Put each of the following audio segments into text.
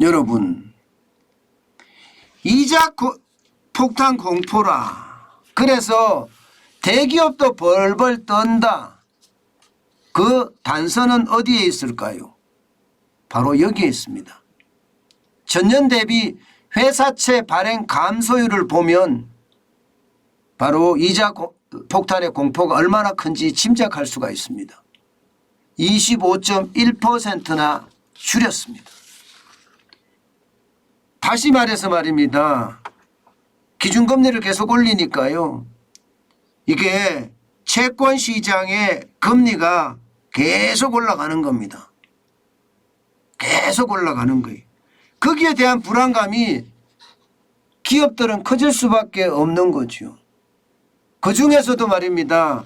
여러분, 이자 폭탄 공포라. 그래서 대기업도 벌벌 떤다. 그 단서는 어디에 있을까요? 바로 여기에 있습니다. 전년 대비 회사채 발행 감소율을 보면 바로 이자 폭탄의 공포가 얼마나 큰지 짐작할 수가 있습니다. 25.1%나 줄였습니다. 다시 말해서 말입니다. 기준금리를 계속 올리니까요. 이게 채권시장의 금리가 계속 올라가는 겁니다. 계속 올라가는 거예요. 거기에 대한 불안감이 기업들은 커질 수밖에 없는 거죠. 그중에서도 말입니다.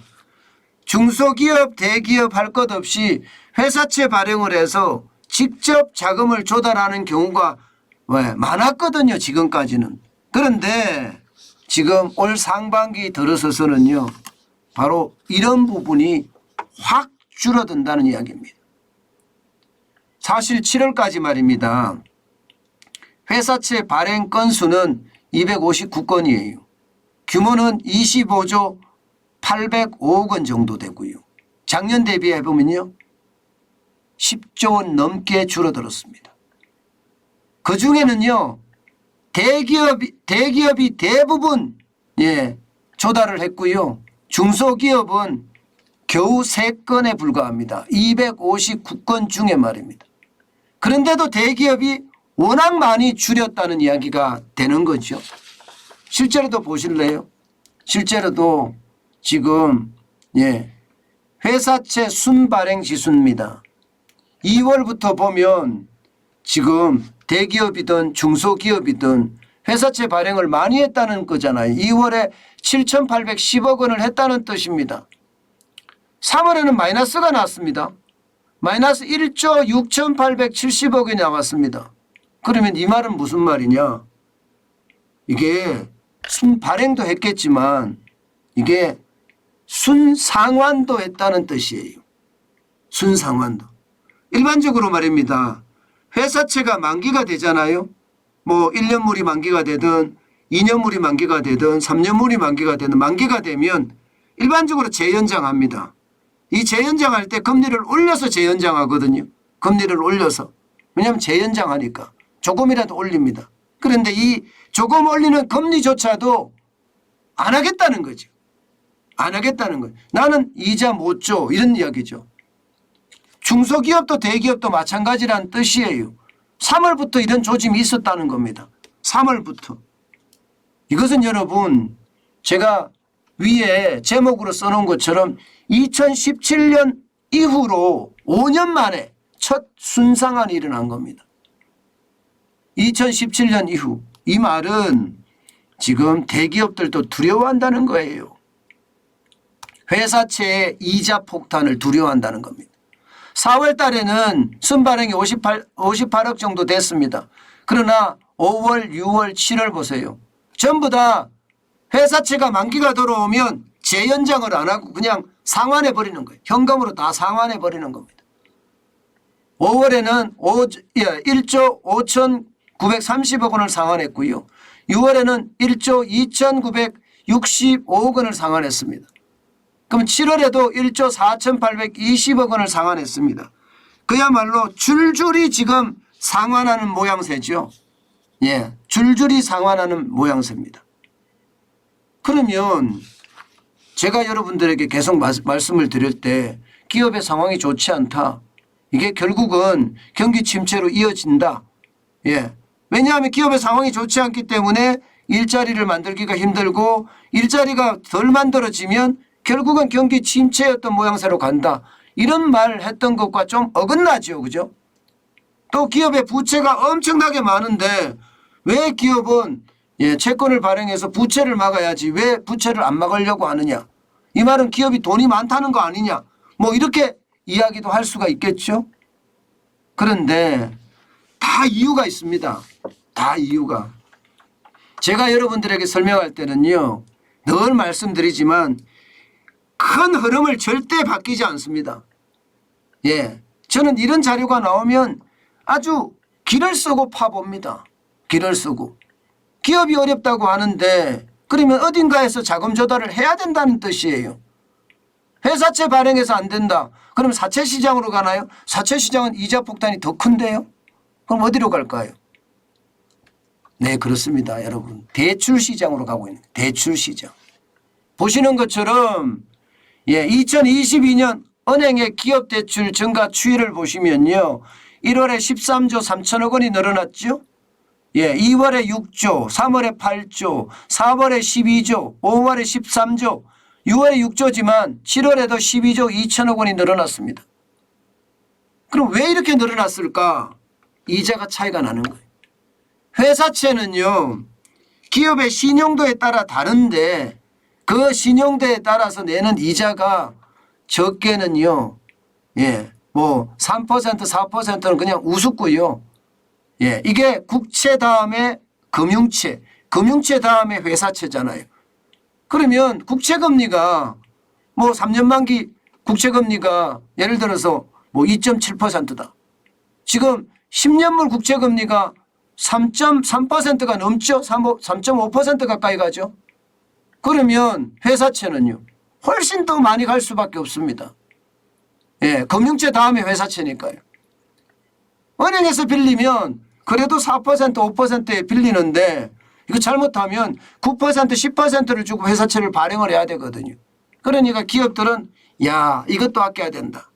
중소기업, 대기업 할 것 없이 회사채 발행을 해서 직접 자금을 조달하는 경우가 많았거든요. 지금까지는. 그런데 지금 올 상반기 들어서서는요. 바로 이런 부분이 확 줄어든다는 이야기입니다. 사실 7월까지 말입니다. 회사채 발행 건수는 259건이에요. 규모는 25조 805억 원 정도 되고요. 작년 대비해 보면요. 10조 원 넘게 줄어들었습니다. 그중에는요. 대기업이 대부분 조달을 했고요. 중소기업은 겨우 3건에 불과합니다. 259건 중에 말입니다. 그런데도 대기업이 워낙 많이 줄였다는 이야기가 되는 거죠. 실제로도 보실래요? 실제로도 지금 회사채 순발행 지수입니다. 2월부터 보면 지금 대기업이든 중소기업이든 회사채 발행을 많이 했다는 거잖아요. 2월에 7,810억 원을 했다는 뜻입니다. 3월에는 마이너스가 났습니다. 마이너스 1조 6,870억 원이 나왔습니다. 그러면 이 말은 무슨 말이냐? 이게 순발행도 했겠지만 이게 순상환도 했다는 뜻이에요. 순상환도. 일반적으로 말입니다. 회사채가 만기가 되잖아요. 뭐 1년물이 만기가 되든 2년물이 만기가 되든 3년물이 만기가 되든 만기가 되면 일반적으로 재연장합니다. 이 재연장할 때 금리를 올려서 재연장하거든요. 금리를 올려서. 왜냐하면 재연장하니까 조금이라도 올립니다. 그런데 이 조금 올리는 금리조차도 안 하겠다는 거죠. 안 하겠다는 거예요. 나는 이자 못 줘 이런 이야기죠. 중소기업도 대기업도 마찬가지라는 뜻이에요. 3월부터 이런 조짐이 있었다는 겁니다. 3월부터. 이것은 여러분 제가 위에 제목으로 써놓은 것처럼 2017년 이후로 5년 만에 첫 순상환이 일어난 겁니다. 2017년 이후. 이 말은 지금 대기업들도 두려워한다는 거예요. 회사채의 이자 폭탄을 두려워한다는 겁니다. 4월 달에는 순발행이 58억 정도 됐습니다. 그러나 5월, 6월, 7월 보세요. 전부 다 회사채가 만기가 들어오면 재연장을 안 하고 그냥 상환해 버리는 거예요. 현금으로 다 상환해 버리는 겁니다. 5월에는 1조 5,930억 원을 상환했고요. 6월에는 1조 2,965억 원을 상환했습니다. 그럼 7월에도 1조 4,820억 원을 상환했습니다. 그야말로 줄줄이 지금 상환하는 모양새죠. 줄줄이 상환하는 모양새입니다. 그러면 제가 여러분들에게 계속 말씀을 드릴 때 기업의 상황이 좋지 않다. 이게 결국은 경기 침체로 이어진다. 왜냐하면 기업의 상황이 좋지 않기 때문에 일자리를 만들기가 힘들고 일자리가 덜 만들어지면 결국은 경기 침체였던 모양새로 간다. 이런 말 했던 것과 좀 어긋나죠. 그죠? 또 기업의 부채가 엄청나게 많은데 왜 기업은 채권을 발행해서 부채를 막아야지 왜 부채를 안 막으려고 하느냐. 이 말은 기업이 돈이 많다는 거 아니냐. 뭐 이렇게 이야기도 할 수가 있겠죠. 그런데 다 이유가 있습니다. 다 이유가. 제가 여러분들에게 설명할 때는요. 늘 말씀드리지만 큰 흐름을 절대 바뀌지 않습니다. 저는 이런 자료가 나오면 아주 길을 쓰고 파봅니다. 길을 쓰고. 기업이 어렵다고 하는데 그러면 어딘가에서 자금 조달을 해야 된다는 뜻이에요. 회사채 발행해서 안 된다. 그럼 사채 시장으로 가나요? 사채 시장은 이자 폭탄이 더 큰데요. 그럼 어디로 갈까요? 네, 그렇습니다. 여러분. 대출 시장으로 가고 있는 거예요. 대출 시장. 보시는 것처럼 2022년 은행의 기업 대출 증가 추이를 보시면요. 1월에 13조 3천억 원이 늘어났죠. 2월에 6조, 3월에 8조, 4월에 12조, 5월에 13조, 6월에 6조지만 7월에도 12조 2천억 원이 늘어났습니다. 그럼 왜 이렇게 늘어났을까? 이자가 차이가 나는 거예요. 회사채는요. 기업의 신용도에 따라 다른데 그 신용도에 따라서 내는 이자가 적게는요. 3%, 4%는 그냥 우습고요. 이게 국채 다음에 금융채, 금융채 다음에 회사채잖아요. 그러면 국채금리가 3년 만기 국채금리가 예를 들어서 2.7%다. 지금 10년물 국채금리가 3.3%가 넘죠. 3.5% 가까이 가죠. 그러면 회사채는요. 훨씬 더 많이 갈 수밖에 없습니다. 금융채 다음에 회사채니까요. 은행에서 빌리면 그래도 4%, 5%에 빌리는데 이거 잘못하면 9%, 10%를 주고 회사채를 발행을 해야 되거든요. 그러니까 기업들은 이것도 아껴야 된다.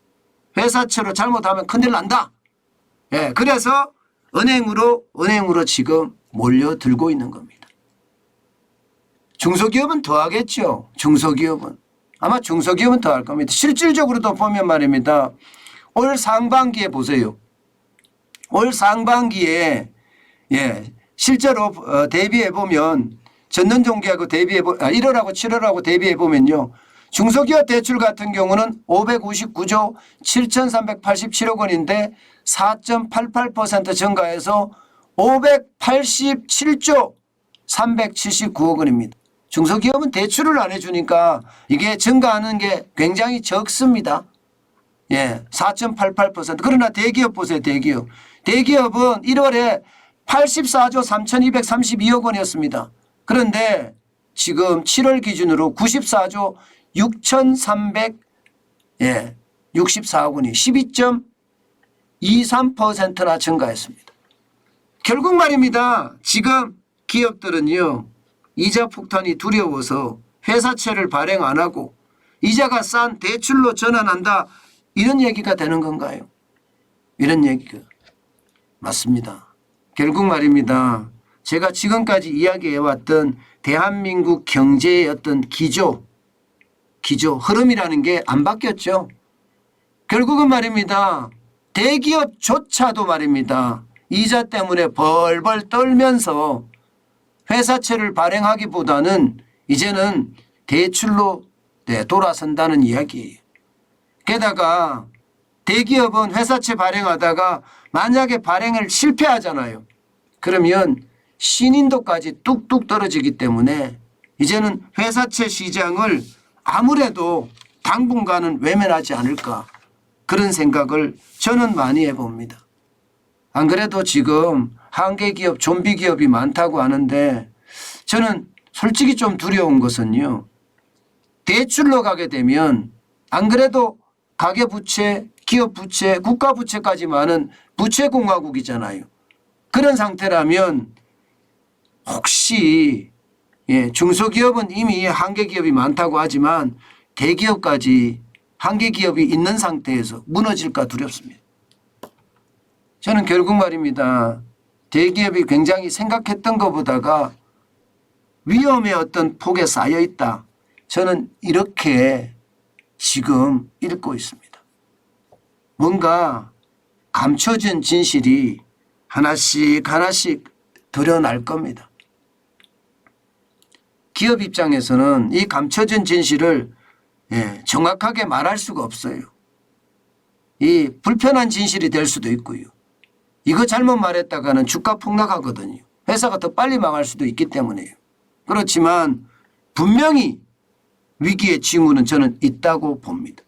회사채로 잘못하면 큰일 난다. 그래서 은행으로 지금 몰려들고 있는 겁니다. 중소기업은 더 하겠죠. 중소기업은. 아마 중소기업은 더 할 겁니다. 실질적으로도 보면 말입니다. 올 상반기에 보세요. 올 상반기에 실제로 대비해 보면 전년동기하고 1월하고 7월하고 대비해 보면요. 중소기업 대출 같은 경우는 559조 7,387억 원인데 4.88% 증가해서 587조 379억 원입니다. 중소기업은 대출을 안 해주니까 이게 증가하는 게 굉장히 적습니다. 4.88%. 그러나 대기업 보세요. 대기업은 1월에 84조 3,232억 원이었습니다. 그런데 지금 7월 기준으로 94조 6,364억 원이 12.23%나 증가했습니다. 결국 말입니다. 지금 기업들은요. 이자 폭탄이 두려워서 회사채를 발행 안 하고 이자가 싼 대출로 전환한다. 이런 얘기가 되는 건가요? 이런 얘기가 맞습니다. 결국 말입니다. 제가 지금까지 이야기해왔던 대한민국 경제의 어떤 기조, 흐름이라는 게 안 바뀌었죠. 결국은 말입니다. 대기업조차도 말입니다. 이자 때문에 벌벌 떨면서 회사채를 발행하기보다는 이제는 대출로 돌아선다는 이야기예요. 게다가 대기업은 회사채 발행하다가 만약에 발행을 실패하잖아요. 그러면 신인도까지 뚝뚝 떨어지기 때문에 이제는 회사채 시장을 아무래도 당분간은 외면하지 않을까 그런 생각을 저는 많이 해봅니다. 안 그래도 지금 한계기업, 좀비기업이 많다고 하는데 저는 솔직히 좀 두려운 것은요. 대출로 가게 되면 안 그래도 가계부채, 기업부채, 국가부채까지 많은 부채공화국이잖아요. 그런 상태라면 혹시 중소기업은 이미 한계기업이 많다고 하지만 대기업까지 한계기업이 있는 상태에서 무너질까 두렵습니다. 저는 결국 말입니다. 대기업이 굉장히 생각했던 것보다가 위험의 어떤 폭에 쌓여 있다. 저는 이렇게 지금 읽고 있습니다. 뭔가 감춰진 진실이 하나씩 드러날 겁니다. 기업 입장에서는 이 감춰진 진실을 정확하게 말할 수가 없어요. 이 불편한 진실이 될 수도 있고요. 이거 잘못 말했다가는 주가 폭락하거든요. 회사가 더 빨리 망할 수도 있기 때문에요. 그렇지만 분명히 위기의 징후는 저는 있다고 봅니다.